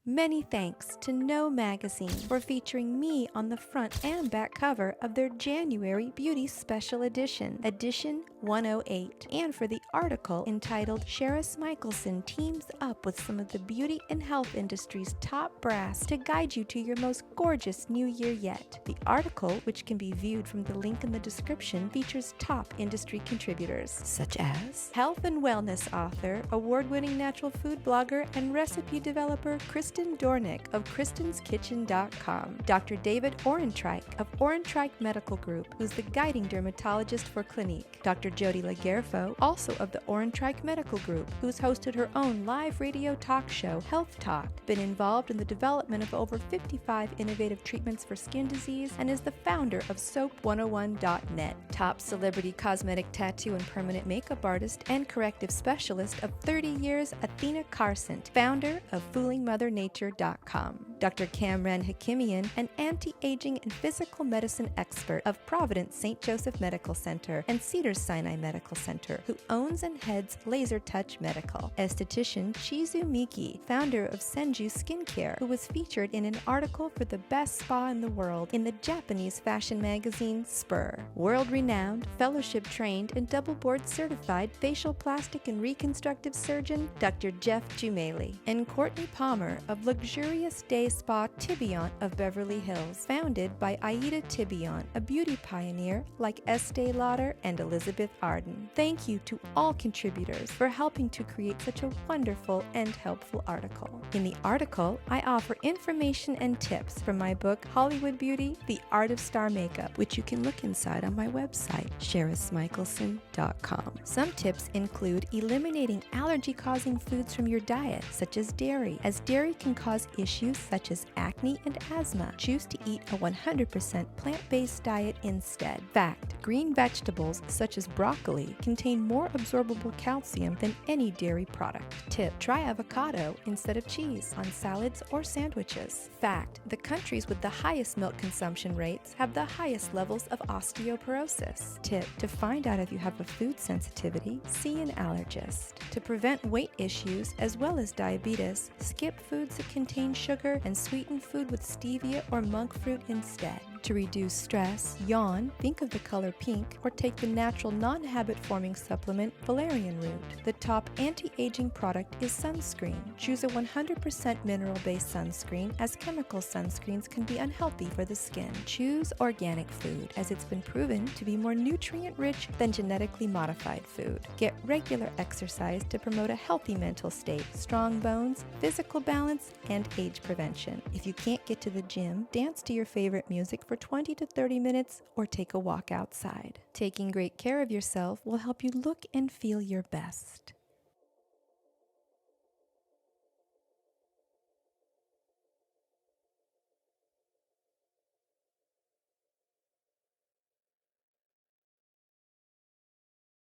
Many thanks to No Magazine for featuring me on the front and back cover of their January Beauty Special Edition, Edition 108, and for the article entitled Charis Michelsen teams up with some of the beauty and health industry's top brass to guide you to your most gorgeous new year yet. The article, which can be viewed from the link in the description, features top industry contributors such as health and wellness author, award-winning natural food blogger, and recipe developer Kristen Dornick of Kristen'sKitchen.com, Dr. David ORENTREICH of ORENTREICH Medical Group, who's the guiding dermatologist for Clinique, Dr. Jody Lagerfo, also of the ORENTREICH Medical Group, who's hosted her own live radio talk show, Health Talk, been involved in the development of over 55 innovative treatments for skin disease, and is the founder of Soap101.net, top celebrity cosmetic tattoo and permanent makeup artist and corrective specialist of 30 years, Athena Carsent, founder of FoolingMotherNature.com. Dr. Kamran Hakimian, an anti-aging and physical medicine expert of Providence St. Joseph Medical Center and Cedars-Sinai Medical Center, who owns and heads Laser Touch Medical. Esthetician Chizu Miki, founder of Senju Skincare, who was featured in an article for the best spa in the world in the Japanese fashion magazine Spur. World-renowned, fellowship-trained, and double-board certified facial plastic and reconstructive surgeon Dr. Jeff Jumeli. And Courtney Palmer of luxurious day spa THIBIANT of Beverly Hills, founded by Aida THIBIANT, a beauty pioneer like Estee Lauder and Elizabeth Arden. Thank you to all contributors for helping to create such a wonderful and helpful article. In the article, I offer information and tips from my book Hollywood Beauty, The Art of Star Makeup, which you can look inside on my website, charismichelsen.com. Some tips include eliminating allergy-causing foods from your diet, such as dairy, as dairy can cause issues such as acne and asthma. Choose to eat a 100% plant-based diet instead. Fact: green vegetables such as broccoli contain more absorbable calcium than any dairy product. Tip: try avocado instead of cheese on salads or sandwiches. Fact: the countries with the highest milk consumption rates have the highest levels of osteoporosis. Tip: to find out if you have a food sensitivity, see an allergist. To prevent weight issues as well as diabetes, skip foods that contain sugar and sweeten food with stevia or monk fruit instead. To reduce stress, yawn, think of the color pink, or take the natural non-habit-forming supplement valerian root. The top anti-aging product is sunscreen. Choose a 100% mineral-based sunscreen, as chemical sunscreens can be unhealthy for the skin. Choose organic food, as it's been proven to be more nutrient-rich than genetically modified food. Get regular exercise to promote a healthy mental state, strong bones, physical balance, and age prevention. If you can't get to the gym, dance to your favorite music for 20 to 30 minutes or take a walk outside. Taking great care of yourself will help you look and feel your best.